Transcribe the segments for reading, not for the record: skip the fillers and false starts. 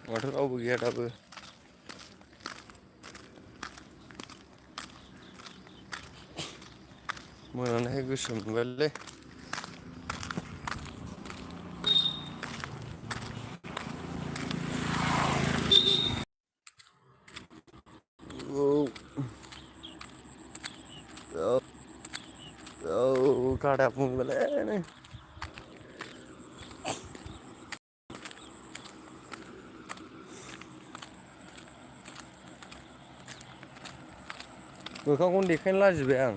माथो रावबो गैया दाबो। मोनानायखाय गोसोम मोनबायलै। औ गादाया बुंबायलै नै। मोखांखौनो देखायनो लाजिबाय आं।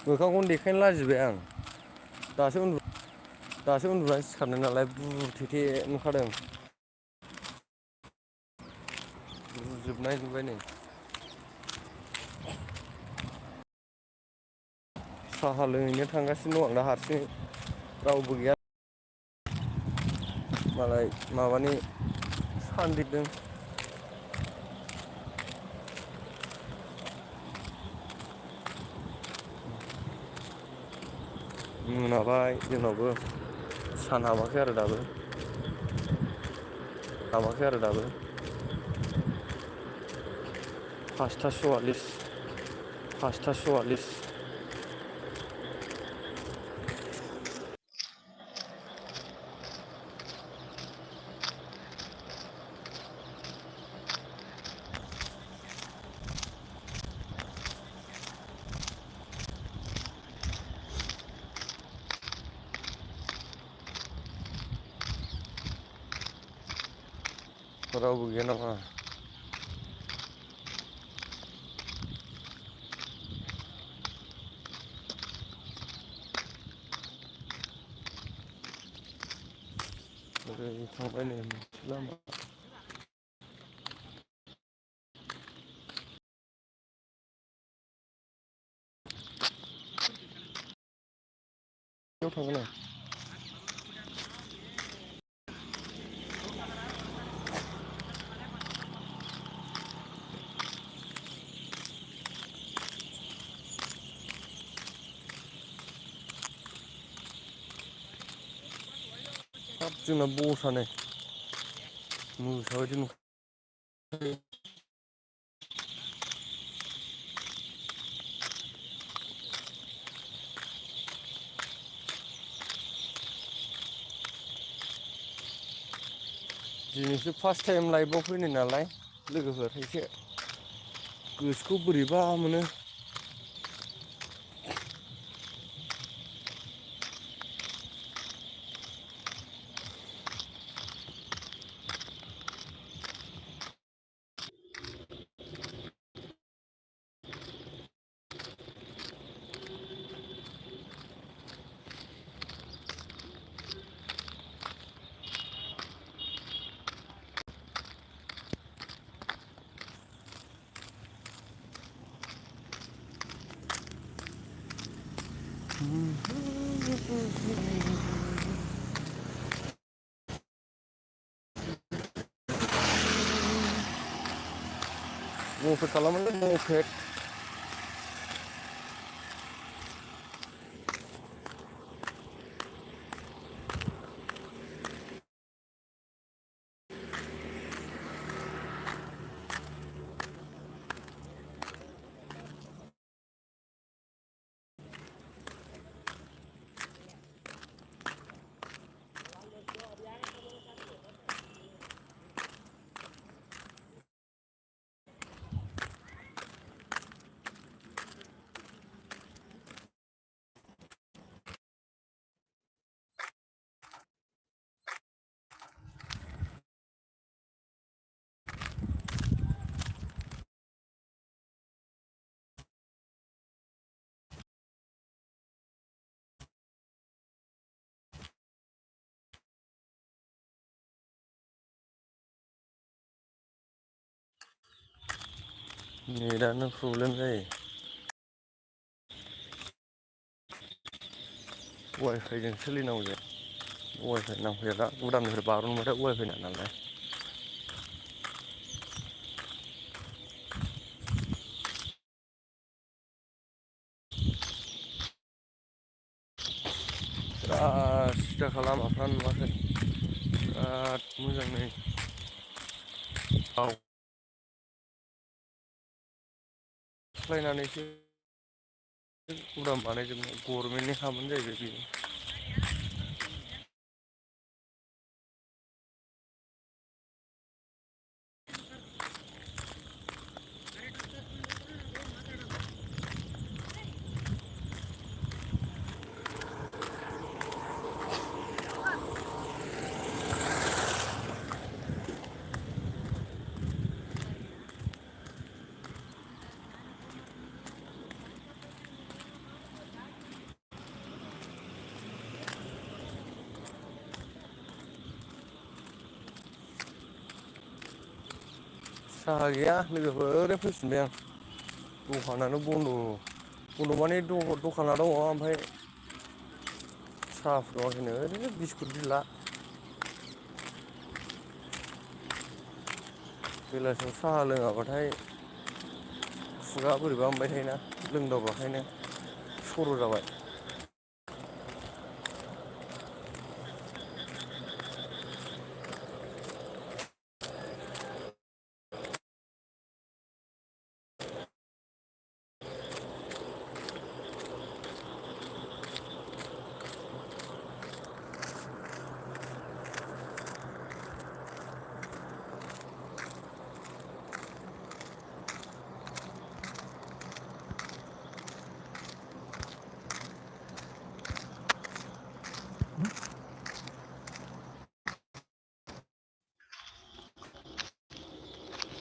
मोखांखौनो देखायनो लाजिबाय आं। दासो उन्दुनानै सिखारनाय नालाय बुथेथे मोनखादों। जोबनाय नुबाय नै। साहा लोंहैनो थांगासिनो दं आं दा हारसिं रावबो गैया। मालाय माबानि सानदिरदों। मोनाबाय जोंनावबो सान हाबाखै आरो दाबो। हाबाखै आरो दाबो। 5:44। रावबो गैया नामा? ओरै थांबाय नै मोनसे लामा। बेयाव थांगोन आं। हाब जोंना बसआनो मोसा बायदि नुखा दिनैसो फार्स्ट टाइम लाइफआव फैनाय नालाय लोगोफोर एसे गोसोखौ बोरैबा मोनो। मफेद खालामोलै मफेद। नेटानो प्रब्लेम जायो। वाइफाइजों सोलिनांगौ जायो। वाइफाइ नांफैयाबा गुदामनिफ्राय बारनबाथाय वाइफाइ नाङा नालाय। सिदा लामाफ्रा नुवाखै बिराद मोजां नै औ खास्लायनानैसो उदाम बानायजोबनाय गभर्नमेन्टनि हामोन जाहैबाय बेयो साहा गैया लोगोफोर ओरैनो फैफिनबाय आं दखानानो बन्द' माने दखाना दङ ओमफ्राय साहा फुदुङाखैनो ओरैनो बिस्कुट बिला बेलासियाव साहा लोङाबाथाय खुगा बोरैबा मोनबाय थायोना लोंदावबाखायनो सर' जाबाय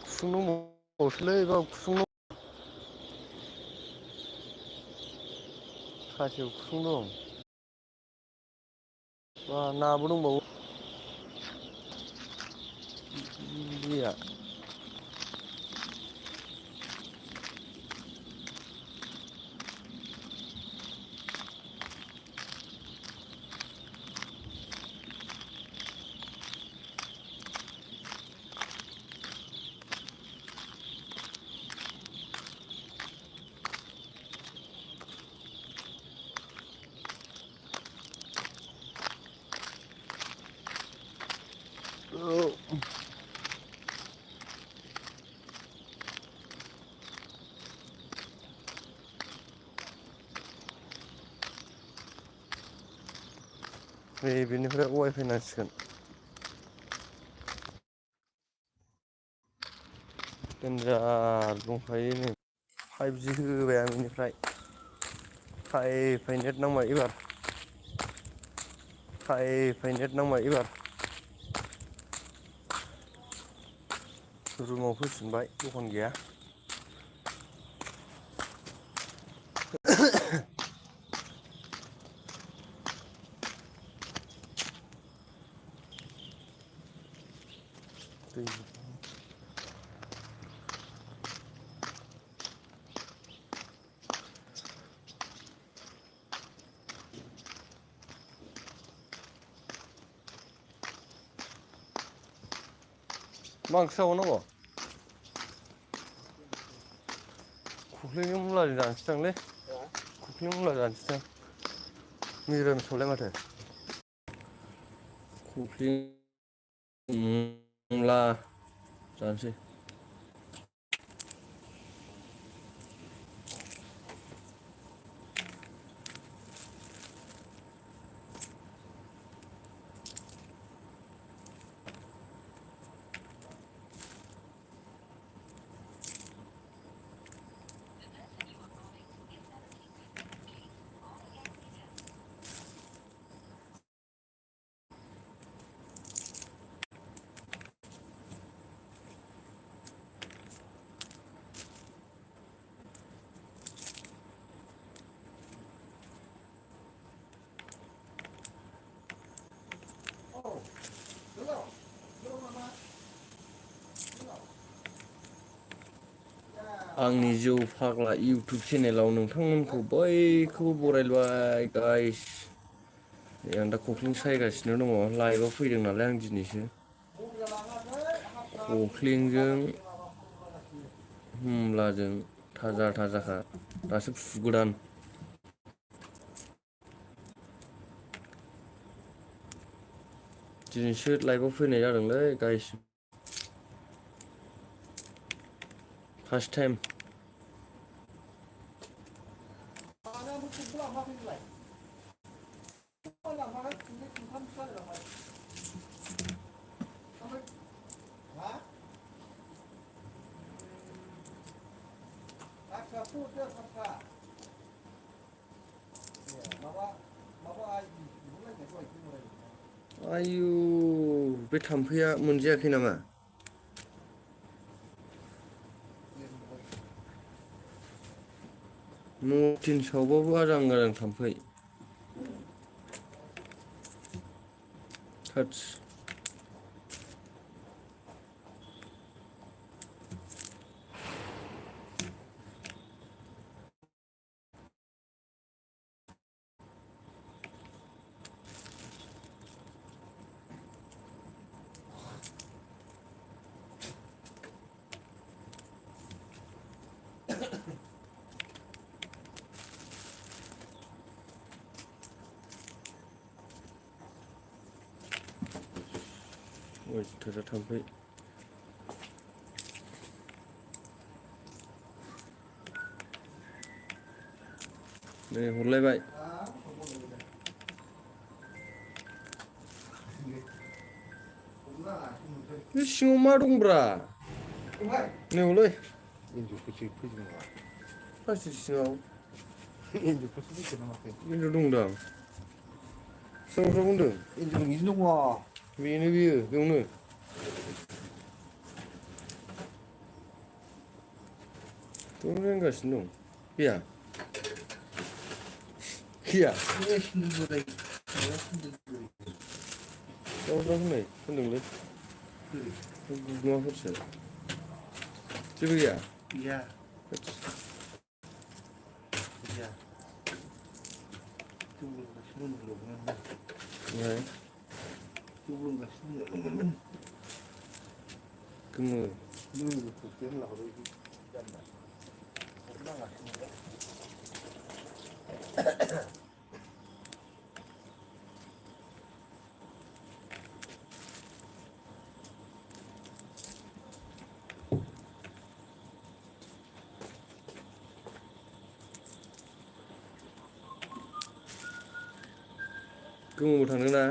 खुसुं दंबावोसोलै बाव खुसुं खासेव खुसुं दं बा नाबो दंबावो दैया बेनिफ्राय वाइ फैनांसिगोन देनजार दंखायो नै 5G होबाय आं बेनिफ्राय फाइ फाइ नेट नांबाय एबार फाइ फाइ नेट नांबाय एबार रुमाव फैफिनबाय दखान गैया दै मा ओंख्रि जाबावनांगौ खख्लिंजों मुलाजों जानोसैदांलै खख्लिं मुला जानोसैदां मिरामिसावलाय माथो खख्लिं मुला जानोसै आंनि जौ फाग्ला इउटुब चेनेलाव नोंथांमोनखौ बयखौबो बरायबाय गाइस आं दा खख्लिं सायगासिनो दङ लाइभआव फैदों नालाय आं दिनैसो खख्लिंजों मुलाजों थाजा थाजाखा दासो फुगोदान दिनैसो लाइभआव फैनाय जादोंलै गाइस फार्स्ट टाइम आयु बे थाम्फैया मोनजायाखै नामा मर्टिन सावबाबो आजां गाजां थाम्फै थोस अयथासार थाम्फै नै हरलायबाय बे सिङाव मा दंब्रा नै हरलाय प्लास्टिक सिङाव एन्जर दंदां फिफांफ्राव बुंदों एन्जर बिदिनो दङ बेनो बियो बेयावनो बेयावनो रानगासिनो दं गैया गैया दावराव होननाय होनदोंलै गुमाफोरसो जेबो गैया गैया ओमफ्राय गोमो गोमोबो थांदोंना